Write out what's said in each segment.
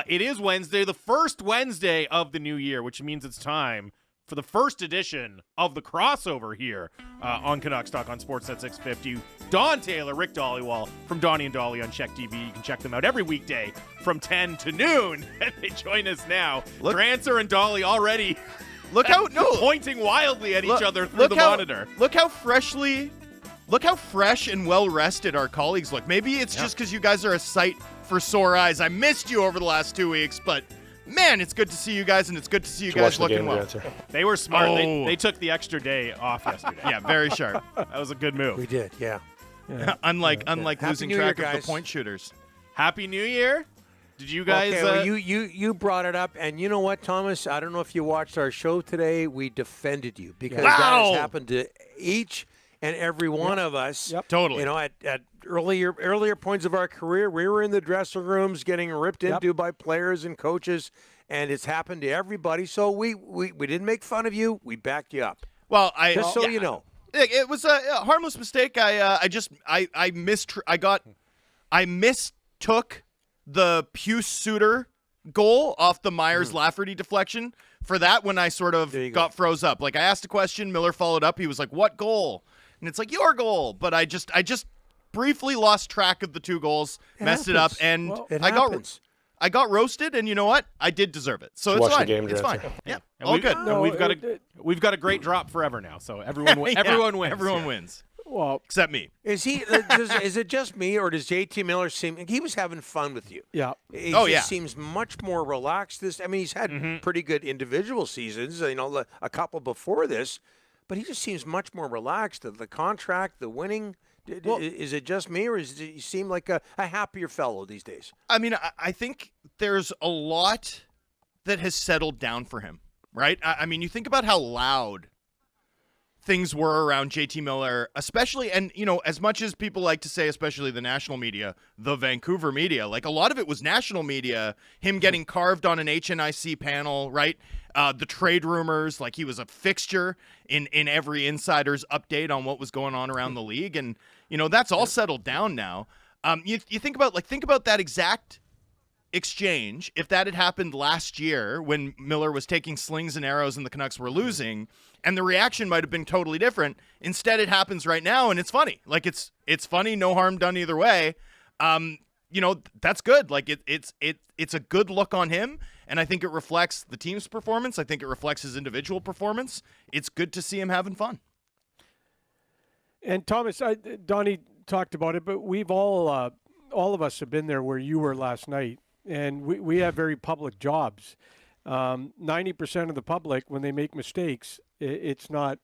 It is Wednesday, the first Wednesday of the new year, which means it's time for the first edition of the crossover here on Canucks Talk on Sportsnet 650. Don Taylor, Rick Dhaliwal from Donnie and Dhali on Check TV. You can check them out every weekday from 10 to noon. And they join us now. Grancer and Dhali already pointing wildly at each other through the monitor. Look how fresh and well-rested our colleagues look. Maybe it's just because you guys are a sight for sore eyes. I missed you over the last 2 weeks, but man, it's good to see you guys, and it's good to see you guys looking well. They were smart. Oh. They took the extra day off yesterday. Yeah, very sharp. That was a good move. We did, yeah. Unlike losing track of the point shooters. Happy New Year. Did you guys? Okay, well, you brought it up, and you know what, Thomas? I don't know if you watched our show today. We defended you because that has happened to each and every one of us. Yep. Totally. You know, at earlier points of our career, we were in the dressing rooms getting ripped into by players and coaches, and it's happened to everybody. So we didn't make fun of you. We backed you up. Well, you know. It was a harmless mistake. I mistook the Puce Suter goal off the Myers-Lafferty deflection for that when I sort of got froze up. Like, I asked a question, Miller followed up. He was like, "What goal?" And it's like, "Your goal." But I just briefly lost track of the two goals, messed it up, and I got roasted. And you know what? I did deserve it. So it's fine. It's fine. Yeah, all good. We've got a great drop forever now. So everyone wins. Everyone wins. Well, except me. Is it just me, or does JT Miller seem he was having fun with you? Yeah. He seems much more relaxed. He's had pretty good individual seasons, a couple before this, but he just seems much more relaxed. The contract, the winning. Is it just me, or does he seem like a happier fellow these days? I mean, I think there's a lot that has settled down for him, right? I mean, you think about how loud things were around JT Miller, especially, and, as much as people like to say, especially the national media, the Vancouver media, like a lot of it was national media, him getting carved on an HNIC panel, right? The trade rumors, like he was a fixture in every insider's update on what was going on around the league. And, that's all settled down now. You think about that exact exchange. If that had happened last year when Miller was taking slings and arrows and the Canucks were losing, and the reaction might have been totally different. Instead, it happens right now, and it's funny. Like, it's funny, no harm done either way. That's good. Like, it's a good look on him, and I think it reflects the team's performance. I think it reflects his individual performance. It's good to see him having fun. And Thomas, Donnie talked about it, but we've all of us have been there where you were last night, and we have very public jobs. 90% of the public, when they make mistakes, it's not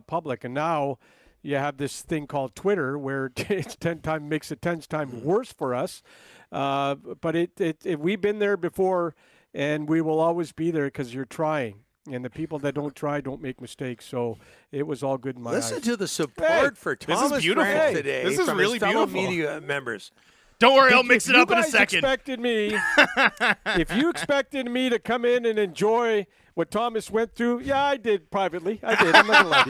public. And now you have this thing called Twitter, where it's makes it 10 times worse for us. But we've been there before, and we will always be there because you're trying. And the people that don't try don't make mistakes. So it was all good in my eyes. Listen to the support for Thomas Grant today. This is from really his fellow beautiful. Media members. Don't worry, I'll mix it up in a second. If you expected me to come in and enjoy what Thomas went through, yeah, I did privately. I did. I'm not going to lie to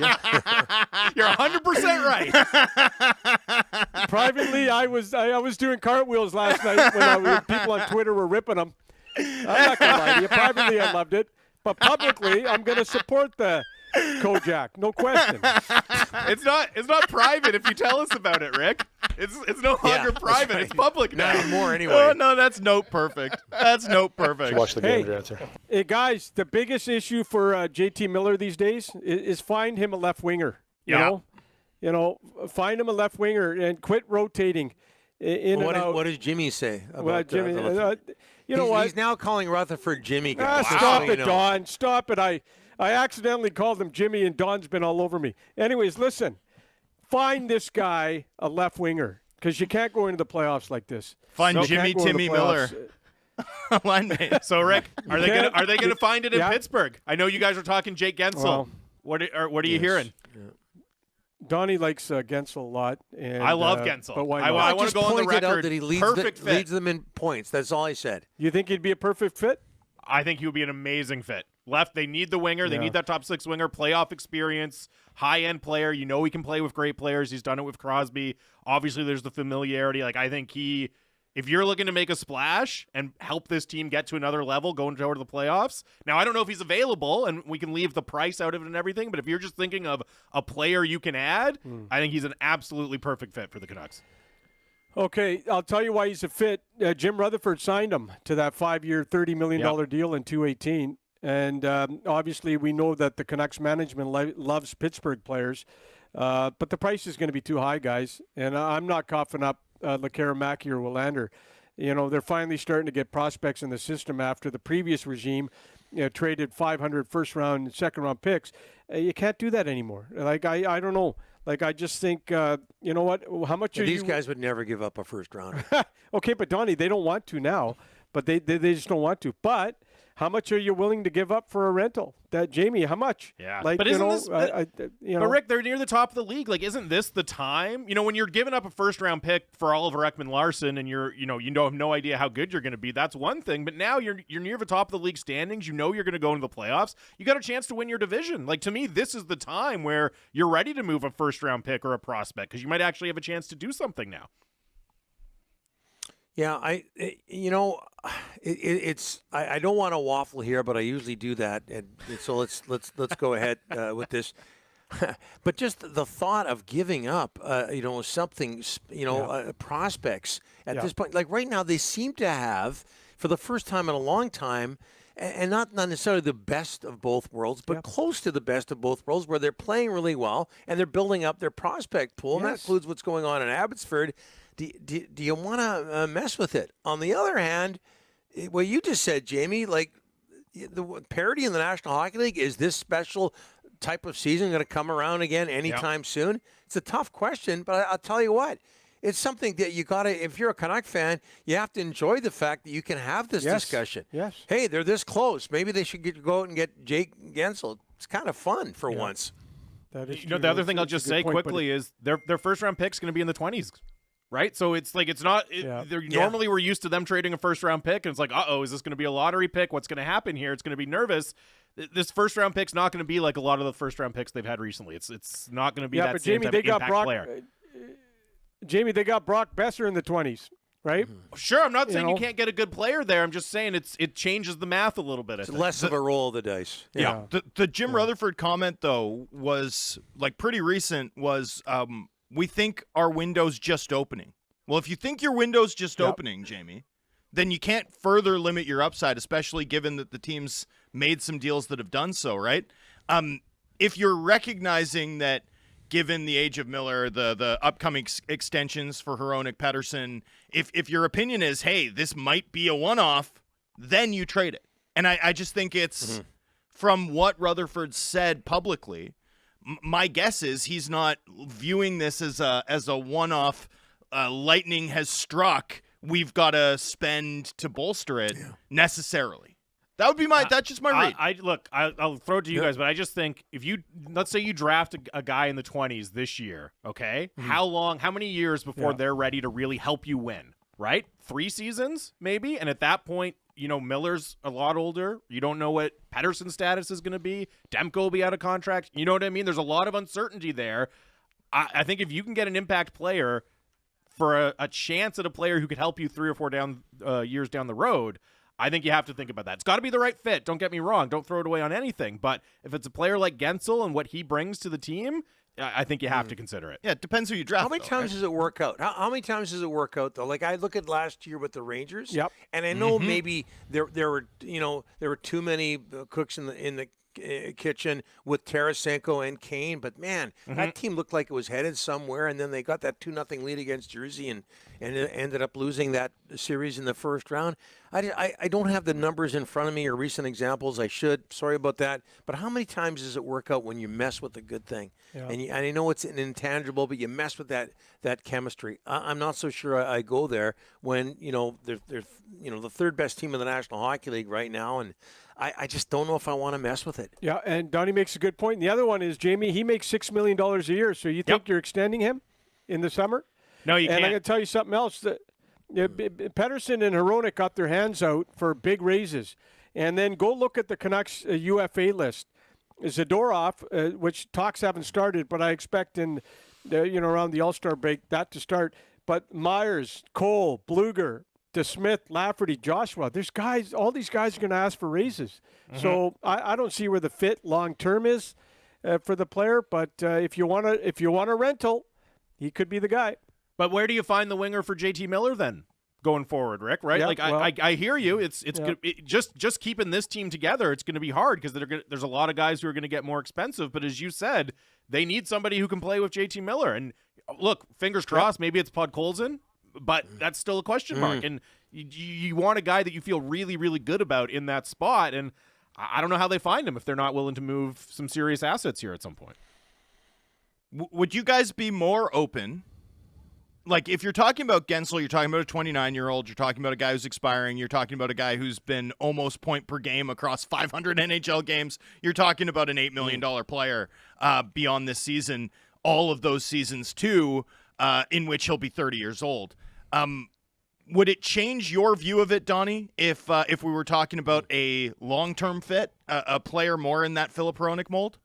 you. You're 100% right. Privately, I was doing cartwheels last night when people on Twitter were ripping them. I'm not going to lie to you. Privately, I loved it. But publicly, I'm going to support the Kojak. No question. It's not private if you tell us about it, Rick. It's no longer private. Right. It's public now. Not anymore anyway. Oh, no, that's note perfect. That's note perfect. Watch the game, Grancer. Hey, guys, the biggest issue for JT Miller these days is find him a left winger. You know, find him a left winger and quit rotating in and out. What does Jimmy say about well, Jimmy? You know what? He's now calling Rutherford Jimmy. Guys. Stop it, Don. Stop it. I accidentally called him Jimmy, and Don's been all over me. Anyways, listen. Find this guy a left winger, because you can't go into the playoffs like this. Find Jimmy Timmy Miller. Line mate. So, Rick, are they gonna find it in Pittsburgh? I know you guys are talking Jake Gensel. Well, what are you hearing? Yeah. Donnie likes Gensel a lot. And, I love Gensel. But why not? I want to go on the record. Out that he leads them in points. That's all I said. You think he'd be a perfect fit? I think he would be an amazing fit. Left, they need the winger. They need that top six winger, playoff experience, high-end player. You know he can play with great players. He's done it with Crosby. Obviously, there's the familiarity. Like, I think he if you're looking to make a splash and help this team get to another level going toward the playoffs. Now, I don't know if he's available, and we can leave the price out of it and everything, but if you're just thinking of a player you can add, I think he's an absolutely perfect fit for the Canucks. Okay, I'll tell you why he's a fit. Jim Rutherford signed him to that 5-year, $30 million deal in 2018. And obviously we know that the Canucks management loves Pittsburgh players, but the price is going to be too high, guys. And I'm not coughing up Lekaramaki or Willander. You know, they're finally starting to get prospects in the system after the previous regime traded 500 first-round and second-round picks. You can't do that anymore. Like, I don't know. Like, I just think, you know what, how much are these guys would never give up a first rounder. Okay, but Donnie, they don't want to now, but they just don't want to. But how much are you willing to give up for a rental? Jamie, how much? Yeah, like, but you isn't know, this? you know, But Rick, they're near the top of the league. Like, isn't this the time? You know, when you're giving up a first-round pick for Oliver Ekman-Larsson, and you have no idea how good you're going to be. That's one thing. But now you're near the top of the league standings. You know you're going to go into the playoffs. You got a chance to win your division. Like, to me, this is the time where you're ready to move a first-round pick or a prospect because you might actually have a chance to do something now. Yeah, I don't want to waffle here, but I usually do that, and so let's go ahead with this. But just the thought of giving up, something, prospects at this point, like right now, they seem to have, for the first time in a long time, and not necessarily the best of both worlds, but close to the best of both worlds, where they're playing really well and they're building up their prospect pool, and that includes what's going on in Abbotsford. Do you want to mess with it? On the other hand, what you just said, Jamie, like the parity in the National Hockey League, is this special type of season going to come around again anytime soon? It's a tough question, but I'll tell you what. It's something that you got to, if you're a Canuck fan, you have to enjoy the fact that you can have this discussion. Yes. Hey, they're this close. Maybe they should go out and get Jake Gensel. It's kind of fun for once. That is the other thing I'll just say quickly is their first-round pick's going to be in the 20s. Right? So it's like it's not normally we're used to them trading a first-round pick, and it's like, is this going to be a lottery pick? What's going to happen here? It's going to be nervous. This first-round pick's not going to be like a lot of the first-round picks they've had recently. It's not going to be that but same Jamie, type they of got impact player. Jamie, they got Brock Besser in the 20s, right? Sure, I'm not saying you can't get a good player there. I'm just saying it changes the math a little bit. It's less of a roll of the dice. Yeah. The Jim Rutherford comment, though, was like pretty recent, was we think our window's just opening. Well, if you think your window's just opening, Jamie, then you can't further limit your upside, especially given that the team's made some deals that have done so, right? If you're recognizing that given the age of Miller, the upcoming extensions for Hronek Pettersson, if your opinion is, hey, this might be a one-off, then you trade it. And I just think it's, from what Rutherford said publicly, my guess is he's not viewing this as a one-off. Lightning has struck. We've got to spend to bolster it necessarily. That would be that's just my read. I'll throw it to you guys, but I just think if let's say you draft a guy in the 20s this year, okay? How many years before they're ready to really help you win, right? 3 seasons maybe? And at that point, Miller's a lot older. You don't know what Pettersson's status is going to be. Demko will be out of contract. You know what I mean? There's a lot of uncertainty there. I think if you can get an impact player for a chance at a player who could help you 3 or 4 years down the road, I think you have to think about that. It's got to be the right fit. Don't get me wrong. Don't throw it away on anything. But if it's a player like Gensel and what he brings to the team, I think you have to consider it. Yeah, it depends who you draft. How many times does it work out? How many times does it work out though? Like I look at last year with the Rangers, and I know maybe there were too many cooks in the kitchen with Tarasenko and Kane, but man, that team looked like it was headed somewhere, and then they got that 2-0 lead against Jersey and ended up losing that series in the first round. I don't have the numbers in front of me or recent examples. I should. Sorry about that. But how many times does it work out when you mess with a good thing? Yeah. And I know it's an intangible, but you mess with that chemistry. I'm not so sure I go there when they're the third best team in the National Hockey League right now, and I just don't know if I want to mess with it. Yeah, and Donnie makes a good point. And the other one is, Jamie, he makes $6 million a year, so you think you're extending him in the summer? No, you can't. And I'm going to tell you something else. That Pettersson and Hronek got their hands out for big raises. And then go look at the Canucks UFA list. Zadorov, which talks haven't started, but I expect in around the All-Star break that to start. but Myers, Cole, Bluger, DeSmith, Lafferty, Joshua, all these guys are going to ask for raises. So I don't see where the fit long term is for the player. But if you want a rental, he could be the guy. But where do you find the winger for JT Miller then going forward, Rick? Right? Yeah, I hear you. It's Yeah. just keeping this team together. It's going to be hard because there's a lot of guys who are going to get more expensive. But as you said, they need somebody who can play with JT Miller. And look, fingers crossed, maybe it's Podkolzin, but that's still a question mark. And you want a guy that you feel really, really good about in that spot. And I don't know how they find him if they're not willing to move some serious assets here at some point. Would you guys be more open? Like, if you're talking about Gensel, you're talking about a 29-year-old, you're talking about a guy who's expiring, you're talking about a guy who's been almost point per game across 500 NHL games, you're talking about an $8 million player beyond this season, all of those seasons too, in which he'll be 30 years old. Would it change your view of it, Donnie, if we were talking about a long-term fit, a player more in that Filip Hronek mold?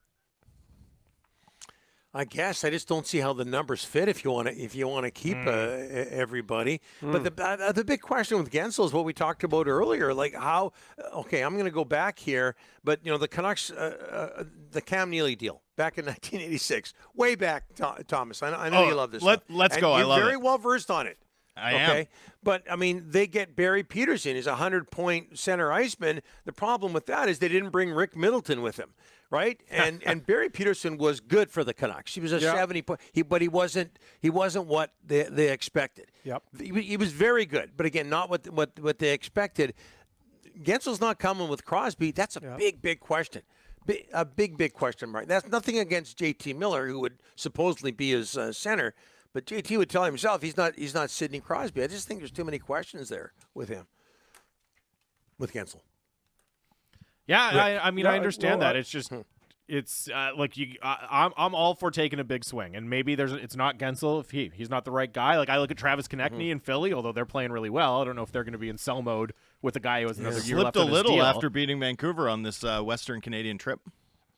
I guess I just don't see how the numbers fit if you want to keep everybody. But the big question with Gensel is what we talked about earlier, like how. Okay, I'm going to go back here, but the Canucks, the Cam Neely deal back in 1986, way back, Thomas. I know you love this. Let's go. I love it. You're very well versed on it. I am. But, I mean, they get Barry Peterson. He's a 100-point center iceman. The problem with that is they didn't bring Rick Middleton with him, right? And Barry Peterson was good for the Canucks. He was a 70-point, but he wasn't what they expected. Yep. He was very good, but again, not what they expected. Gensel's not coming with Crosby. That's a big question. A big question mark. That's nothing against JT Miller, who would supposedly be his center. But JT would tell himself he's not Sidney Crosby. I just think there's too many questions there with him, with Gensel. Yeah, I mean, I understand that. It's just, it's like I'm all for taking a big swing, and maybe it's not Gensel if he's not the right guy. Like I look at Travis Konechny in Philly, although they're playing really well. I don't know if they're going to be in sell mode with a guy who has another year left Slipped a on his little deal. after beating Vancouver on this Western Canadian trip.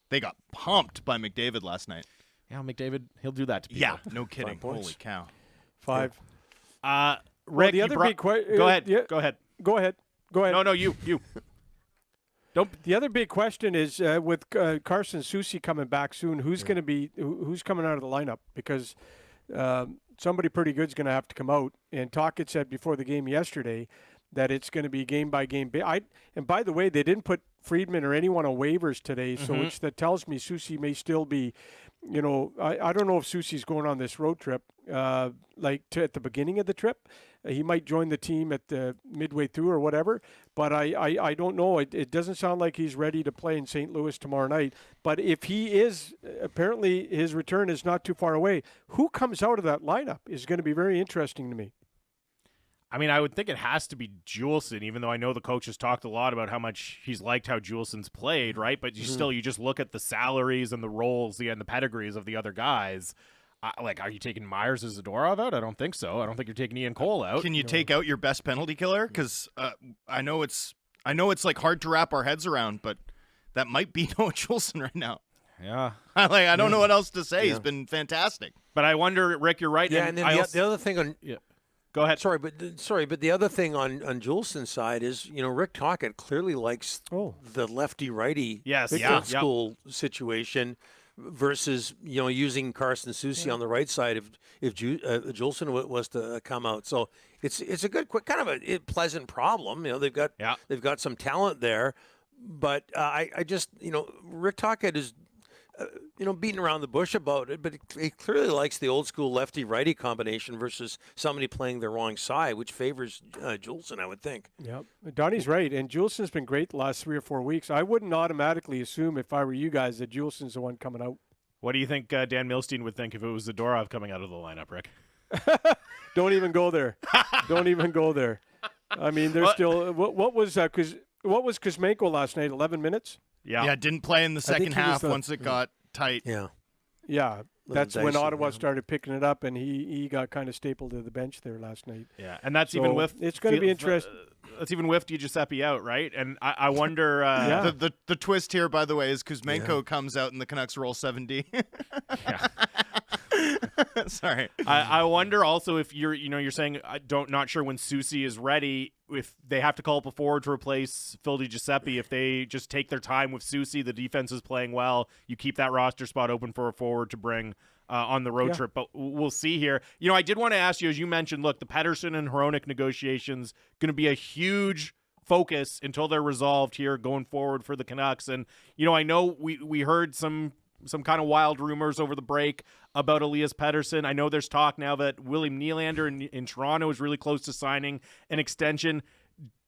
They got pumped by McDavid last night. Yeah, McDavid, he'll do that to people. Yeah, no kidding. 5 points. Holy cow. 5. Rick, the other big question. Go ahead. Yeah. Go ahead. Go ahead. No, you. The other big question is with Carson Soucy coming back soon, who's going to be who's coming out of the lineup? Because somebody pretty good is going to have to come out. And Tocchet said before the game yesterday that it's going to be game by game. And by the way, they didn't put Friedman or anyone on waivers today, so that tells me Soucy may still be. I don't know if Soucy's going on this road trip at the beginning of the trip. He might join the team at the midway through or whatever, but I don't know. It doesn't sound like he's ready to play in St. Louis tomorrow night. But if he is, apparently his return is not too far away. Who comes out of that lineup is going to be very interesting to me. I mean, I would think it has to be Juleson, even though I know the coach has talked a lot about how much he's liked how Juleson's played, right? But you just look at the salaries and the roles and the pedigrees of the other guys. Are you taking Myers as Zadorov out? I don't think so. I don't think you're taking Ian Cole out. Can you take out your best penalty killer? Because I know it's like hard to wrap our heads around, but that might be Noah Juleson right now. Yeah. I don't know what else to say. He's been fantastic. But I wonder, Rick, you're right. Yeah, and then the other thing on Go ahead. Sorry, but the other thing on Juleson's side is, Rick Tocchet clearly likes the lefty-righty old school situation versus, using Carson Soucy on the right side if Juleson was to come out. So it's a good, kind of a pleasant problem. They've got some talent there, but I just, Rick Tocchet is. Beating around the bush about it, but he clearly likes the old school lefty-righty combination versus somebody playing the wrong side, which favors Juleson, I would think. Yep, Donnie's right, and Juleson's been great the last 3 or 4 weeks. I wouldn't automatically assume, if I were you guys, that Juleson's the one coming out. What do you think Dan Milstein would think if it was Zadorov coming out of the lineup, Rick? Don't even go there. Don't even go there. I mean, there's still what was Kuzmenko last night? 11 minutes. Yeah, didn't play in the second half once it got tight. Yeah, that's when Ottawa started picking it up, and he got kind of stapled to the bench there last night. Yeah, and that's even with it's going to be interesting. That's even with DiGiuseppe out, right? And I wonder. The twist here, by the way, is Kuzmenko comes out and the Canucks roll 7D. Sorry. I wonder also if you're saying not sure when Soucy is ready, if they have to call up a forward to replace Phil DiGiuseppe, if they just take their time with Soucy, the defense is playing well, you keep that roster spot open for a forward to bring on the road trip. But we'll see here. I did want to ask you, as you mentioned, look, the Pettersson and Hronek negotiations going to be a huge focus until they're resolved here going forward for the Canucks. And, I know we heard some kind of wild rumors over the break about Elias Pettersson. I know there's talk now that William Nylander in Toronto is really close to signing an extension.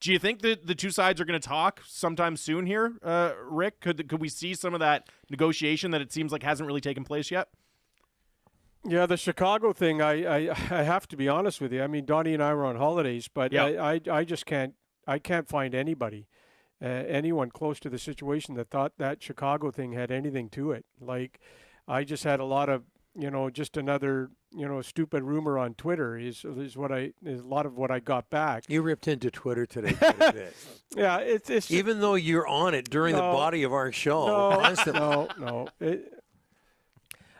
Do you think that the two sides are going to talk sometime soon here, Rick? Could we see some of that negotiation that it seems like hasn't really taken place yet? Yeah, the Chicago thing, I have to be honest with you. I mean, Donnie and I were on holidays, but I just can't find anybody, anyone close to the situation that thought that Chicago thing had anything to it. Like, I just had a lot of, just another, stupid rumor on Twitter is a lot of what I got back. You ripped into Twitter today quite a bit. Yeah, it's even though you're on it during the body of our show. No.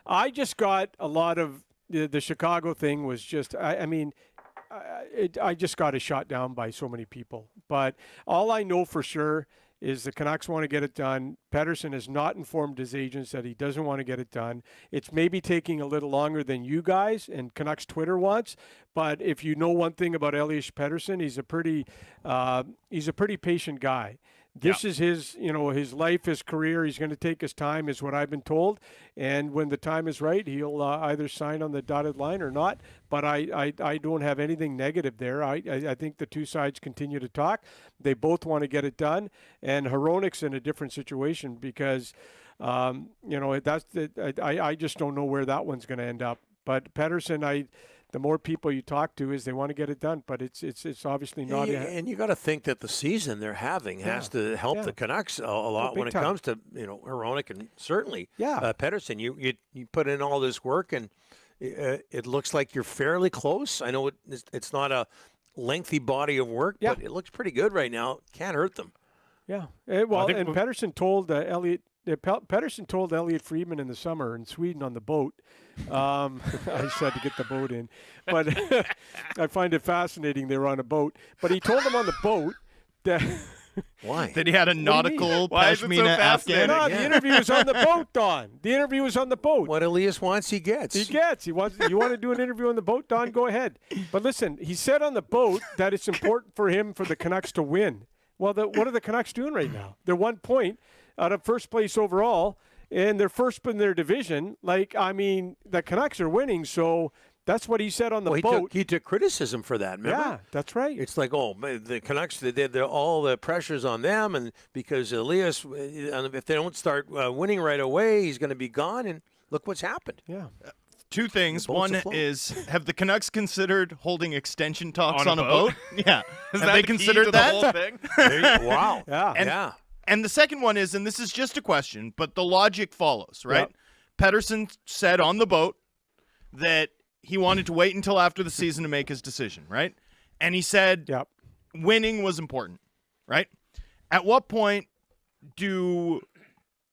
I just got a lot of the Chicago thing was just, I just got it shot down by so many people. But all I know for sure is the Canucks want to get it done. Pettersson has not informed his agents that he doesn't want to get it done. It's maybe taking a little longer than you guys and Canucks Twitter wants. But if you know one thing about Elias Pettersson, he's a pretty patient guy. This is his, his life, his career. He's going to take his time, is what I've been told. And when the time is right, he'll either sign on the dotted line or not. But I don't have anything negative there. I think the two sides continue to talk. They both want to get it done. And Hronek's in a different situation because, I just don't know where that one's going to end up. But Pettersson, the more people you talk to is they want to get it done, but it's obviously not. And you got to think that the season they're having has to help the Canucks a lot when it comes to Hronek and certainly Pettersson. You put in all this work and it looks like you're fairly close. I know it's not a lengthy body of work, but it looks pretty good right now. Can't hurt them. Yeah. Well, and Pettersson told Pettersson told Elliot Friedman in the summer in Sweden on the boat. I just had to get the boat in, but I find it fascinating they were on a boat. But he told them on the boat that why that he had a nautical pashmina Afghan. No, the interview was on the boat, Don. The interview was on the boat. What Elias wants, he gets. He gets. He wants. You want to do an interview on the boat, Don? Go ahead. But listen, he said on the boat that it's important for the Canucks to win. Well, what are the Canucks doing right now? They're 1 point out of first place overall, and they're first in their division. The Canucks are winning, so that's what he said on the boat. He took criticism for that, remember? Yeah, that's right. It's like, the Canucks, all the pressure's on them, and because Elias, if they don't start winning right away, he's going to be gone, and look what's happened. Yeah. Two things. One is, have the Canucks considered holding extension talks on a boat? Yeah. Have they considered that? The whole thing? Wow. Yeah. And the second one is, and this is just a question, but the logic follows, right? Yep. Pettersson said on the boat that he wanted to wait until after the season to make his decision, right? And he said winning was important, right? At what point do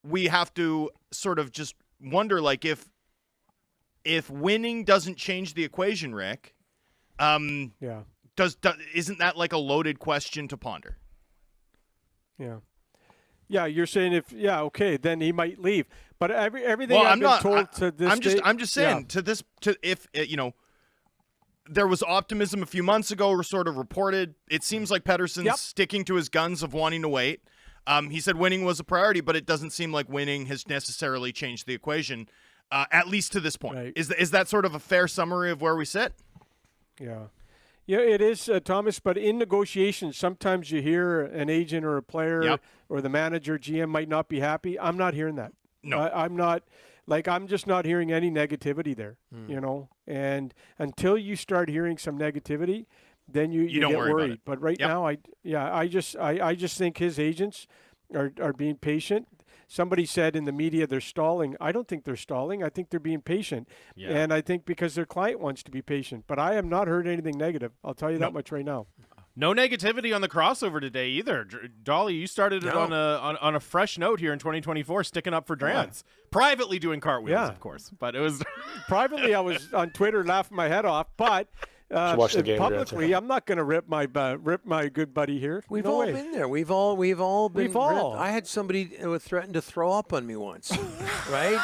we have to sort of just wonder, like, if winning doesn't change the equation, Rick, isn't that like a loaded question to ponder? Yeah. Yeah, you're saying then he might leave. But everything I've been told to this I'm just saying if there was optimism a few months ago or sort of reported, it seems like Pettersson's sticking to his guns of wanting to wait. He said winning was a priority, but it doesn't seem like winning has necessarily changed the equation, at least to this point. Right. Is that sort of a fair summary of where we sit? Yeah. Yeah, it is, Thomas, but in negotiations, sometimes you hear an agent or a player or the manager, GM might not be happy. I'm not hearing that. No. I'm not, I'm just not hearing any negativity there, and until you start hearing some negativity, then you don't get worry worried. about it. But right now, I just think his agents are being patient. Somebody said in the media they're stalling. I don't think they're stalling. I think they're being patient. Yeah. And I think because their client wants to be patient. But I have not heard anything negative. I'll tell you that much right now. No negativity on the crossover today either. Dhali, you started it on a fresh note here in 2024, sticking up for Drance. Privately doing cartwheels, of course. But it was privately, I was on Twitter laughing my head off. But watch the game, publicly, I'm not going to rip my good buddy here. We've No all way. been there. We've all been. We've all. I had somebody who threatened to throw up on me once, right?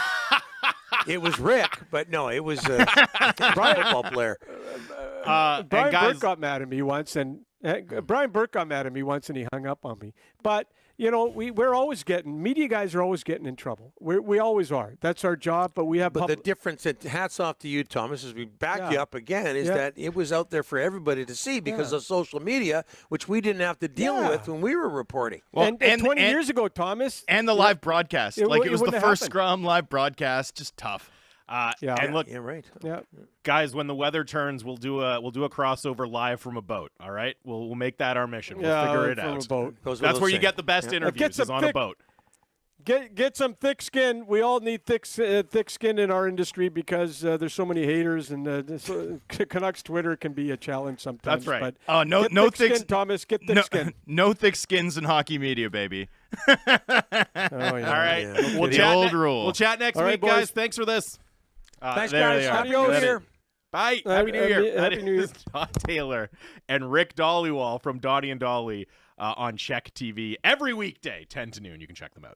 It was Rick, but no, it was a football player. Brian guys, Burke got mad at me once, and Brian Burke got mad at me once, and he hung up on me. But you know, we're always getting media guys are always getting in trouble. We always are. That's our job. But we have. But the difference, and hats off to you, Thomas, as we back you up again, is Yeah. that it was out there for everybody to see because of social media, which we didn't have to deal with when we were reporting. Well, and 20 years ago, Thomas, And the live broadcast. it It was the wouldn't have first happened. scrum live broadcast. Just tough. and look, Yeah, right. yeah. guys, when the weather turns, we'll do a crossover live from a boat. All right, we'll make that our mission. We'll figure it from out. a boat. Goes That's without where you saying. get the best interviews, Get is some on a thick- boat. Get some thick skin. We all need thick skin in our industry because there's so many haters, and Canucks Twitter can be a challenge sometimes. That's right. But Oh, no get thick skin, Thomas. Get thick No, skin. no thick skins in hockey media, baby. Oh, yeah. All right, Yeah. we'll The chat old rule. We'll chat next All right, week, guys. boys. Thanks for this. Thanks, there guys. they are. Happy Adios. New Year. Bye. Happy New Year. Happy New Year. That is Don Taylor and Rick Dhaliwal from Donnie and Dhali on Check TV every weekday, 10 to noon. You can check them out.